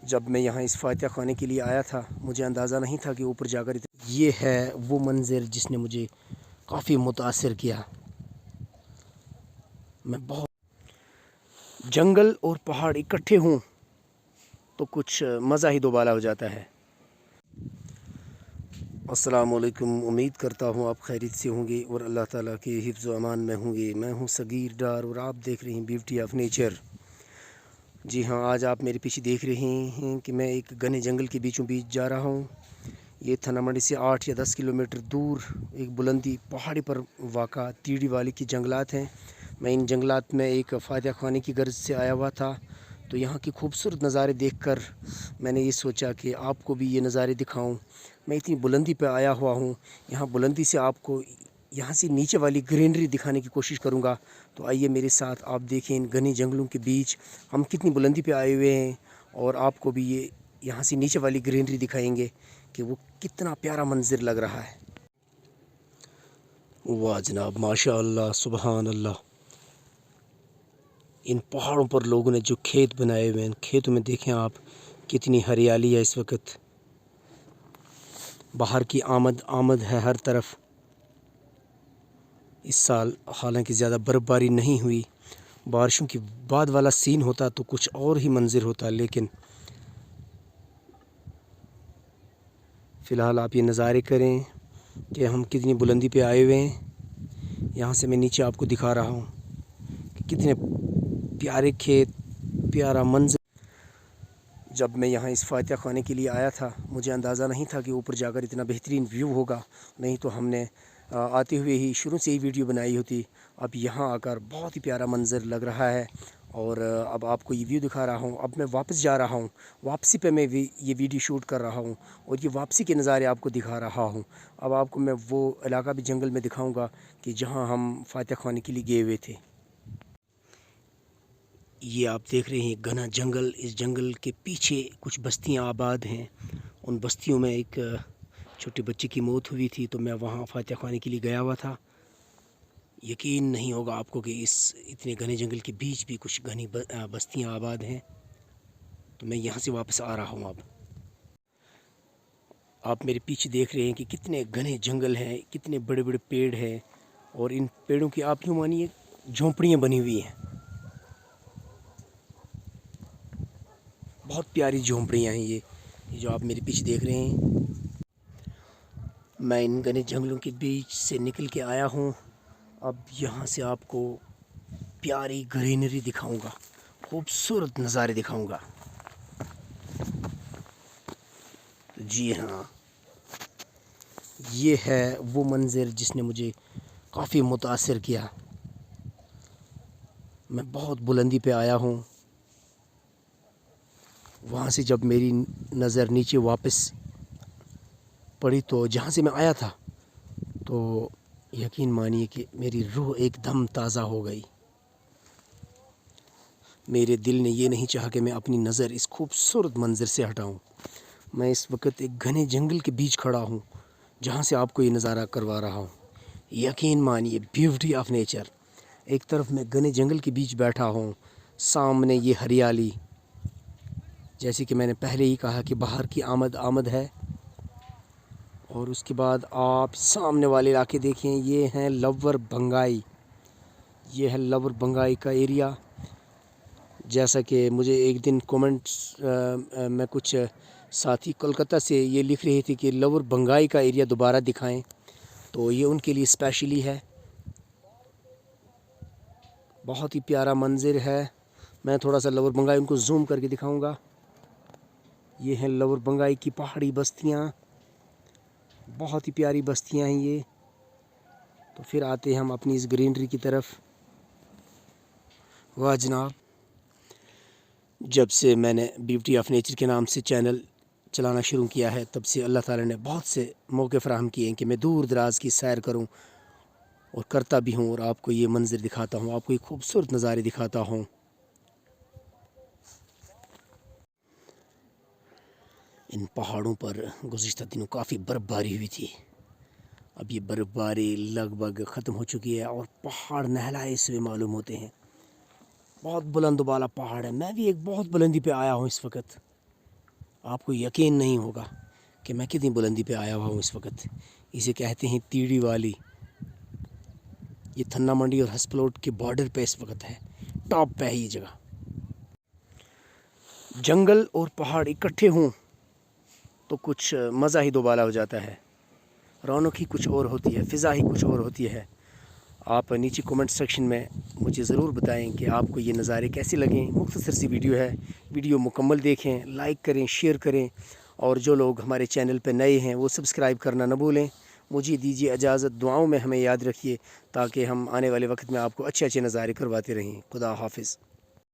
جب میں یہاں اس فاتحہ خانے کے لیے آیا تھا مجھے اندازہ نہیں تھا کہ اوپر جا کر یہ ہے وہ منظر جس نے مجھے کافی متاثر کیا۔ میں بہت جنگل اور پہاڑ اکٹھے ہوں تو کچھ مزہ ہی دوبالا ہو جاتا ہے۔ السلام علیکم، امید کرتا ہوں آپ خیریت سے ہوں گے اور اللہ تعالیٰ کے حفظ و امان میں ہوں گے۔ میں ہوں صغیر ڈار اور آپ دیکھ رہے ہیں بیوٹی آف نیچر۔ جی ہاں، آج آپ میرے پیچھے دیکھ رہے ہیں کہ میں ایک گھنے جنگل کے بیچوں بیچ جا رہا ہوں۔ یہ تھنا منڈی سے 8 یا 10 کلومیٹر دور ایک بلندی پہاڑی پر واقع تیڑی والی کی جنگلات ہیں۔ میں ان جنگلات میں ایک فاتحہ خانے کی غرض سے آیا ہوا تھا، تو یہاں کی خوبصورت نظارے دیکھ کر میں نے یہ سوچا کہ آپ کو بھی یہ نظارے دکھاؤں۔ میں اتنی بلندی پہ آیا ہوا ہوں، یہاں بلندی سے آپ کو یہاں سے نیچے والی گرینری دکھانے کی کوشش کروں گا۔ تو آئیے میرے ساتھ، آپ دیکھیں ان گھنے جنگلوں کے بیچ ہم کتنی بلندی پہ آئے ہوئے ہیں، اور آپ کو بھی یہ یہاں سے نیچے والی گرینری دکھائیں گے کہ وہ کتنا پیارا منظر لگ رہا ہے۔ واہ جناب، ماشاء اللہ، سبحان اللہ۔ ان پہاڑوں پر لوگوں نے جو کھیت بنائے ہوئے ہیں، ان کھیتوں میں دیکھیں آپ کتنی ہریالی ہے اس وقت۔ باہر کی آمد ہے ہر طرف۔ اس سال حالانکہ زیادہ برف باری نہیں ہوئی، بارشوں کے بعد والا سین ہوتا تو کچھ اور ہی منظر ہوتا، لیکن فی الحال آپ یہ نظارے کریں کہ ہم کتنی بلندی پہ آئے ہوئے ہیں۔ یہاں سے میں نیچے آپ کو دکھا رہا ہوں کہ کتنے پیارے کھیت، پیارا منظر۔ جب میں یہاں اس فاتحہ خانے کے لیے آیا تھا مجھے اندازہ نہیں تھا کہ اوپر جا کر اتنا بہترین ویو ہوگا، نہیں تو ہم نے آتے ہوئے ہی شروع سے ہی ویڈیو بنائی ہوتی۔ اب یہاں آ کر بہت ہی پیارا منظر لگ رہا ہے، اور اب آپ کو یہ ویو دکھا رہا ہوں۔ اب میں واپس جا رہا ہوں، واپسی پہ میں یہ ویڈیو شوٹ کر رہا ہوں اور یہ واپسی کے نظارے آپ کو دکھا رہا ہوں۔ اب آپ کو میں وہ علاقہ بھی جنگل میں دکھاؤں گا کہ جہاں ہم فاتحہ خانے کے لیے گئے ہوئے تھے۔ یہ آپ دیکھ رہے ہیں گھنا جنگل، اس جنگل کے پیچھے کچھ بستیاں آباد ہیں۔ ان بستیوں میں ایک چھوٹے بچے کی موت ہوئی تھی، تو میں وہاں فاتحہ خانے کے لیے گیا ہوا تھا۔ یقین نہیں ہوگا آپ کو کہ اس اتنے گھنے جنگل کے بیچ بھی کچھ گھنی بستیاں آباد ہیں۔ تو میں یہاں سے واپس آ رہا ہوں۔ اب آپ میرے پیچھے دیکھ رہے ہیں کہ کتنے گھنے جنگل ہیں، کتنے بڑے بڑے پیڑ ہیں، اور ان پیڑوں کی آپ یوں مانیے جھونپڑیاں بنی ہوئی ہیں۔ بہت پیاری جھونپڑیاں ہیں یہ جو آپ میرے پیچھے دیکھ رہے ہیں۔ میں ان گھنے جنگلوں کے بیچ سے نکل کے آیا ہوں۔ اب یہاں سے آپ کو پیاری گرینری دکھاؤں گا، خوبصورت نظارے دکھاؤں گا۔ جی ہاں، یہ ہے وہ منظر جس نے مجھے کافی متاثر کیا۔ میں بہت بلندی پہ آیا ہوں۔ وہاں سے جب میری نظر نیچے واپس پڑی تو جہاں سے میں آیا تھا، تو یقین مانیے کہ میری روح ایک دم تازہ ہو گئی۔ میرے دل نے یہ نہیں چاہا کہ میں اپنی نظر اس خوبصورت منظر سے ہٹاؤں۔ میں اس وقت ایک گھنے جنگل کے بیچ کھڑا ہوں جہاں سے آپ کو یہ نظارہ کروا رہا ہوں۔ یقین مانیے، بیوٹی آف نیچر۔ ایک طرف میں گھنے جنگل کے بیچ بیٹھا ہوں، سامنے یہ ہریالی، جیسے کہ میں نے پہلے ہی کہا کہ باہر کی آمد ہے۔ اور اس کے بعد آپ سامنے والے علاقے دیکھیں، یہ ہیں لور بنگائی۔ یہ ہے لور بنگائی کا ایریا۔ جیسا کہ مجھے ایک دن کومنٹس میں کچھ ساتھی کولکتہ سے یہ لکھ رہے تھے کہ لور بنگائی کا ایریا دوبارہ دکھائیں، تو یہ ان کے لیے اسپیشلی ہے۔ بہت ہی پیارا منظر ہے۔ میں تھوڑا سا لور بنگائی ان کو زوم کر کے دکھاؤں گا۔ یہ ہیں لور بنگائی کی پہاڑی بستیاں، بہت ہی پیاری بستیاں ہیں یہ۔ تو پھر آتے ہیں ہم اپنی اس گرینری کی طرف۔ واہ جناب، جب سے میں نے بیوٹی آف نیچر کے نام سے چینل چلانا شروع کیا ہے، تب سے اللہ تعالیٰ نے بہت سے موقع فراہم کیے ہیں کہ میں دور دراز کی سیر کروں، اور کرتا بھی ہوں، اور آپ کو یہ منظر دکھاتا ہوں، آپ کو یہ خوبصورت نظارے دکھاتا ہوں۔ ان پہاڑوں پر گزشتہ دنوں کافی برف باری ہوئی تھی۔ اب یہ برف باری لگ بھگ ختم ہو چکی ہے، اور پہاڑ نہلائے ہوئے معلوم ہوتے ہیں۔ بہت بلند و بالا پہاڑ ہے۔ میں بھی ایک بہت بلندی پہ آیا ہوں اس وقت۔ آپ کو یقین نہیں ہوگا کہ میں کتنی بلندی پہ آیا ہوا ہوں اس وقت. اسے کہتے ہیں تیڑی والی. یہ تھنا منڈی اور ہسپلوٹ کے بارڈر پہ اس وقت ہے. ٹاپ پہ ہے یہ جگہ. جنگل اور پہاڑ اکٹھے ہوں تو کچھ مزہ ہی دوبالا ہو جاتا ہے. رونق ہی کچھ اور ہوتی ہے, فضا ہی کچھ اور ہوتی ہے. آپ نیچے کومنٹ سیکشن میں مجھے ضرور بتائیں کہ آپ کو یہ نظارے کیسے لگیں. مختصر سی ویڈیو ہے, ویڈیو مکمل دیکھیں, لائک کریں, شیئر کریں, اور جو لوگ ہمارے چینل پہ نئے ہیں وہ سبسکرائب کرنا نہ بھولیں. مجھے دیجیے اجازت, دعاؤں میں ہمیں یاد رکھیے تاکہ ہم آنے والے وقت میں آپ کو اچھے اچھے نظارے کرواتے رہیں. خدا حافظ.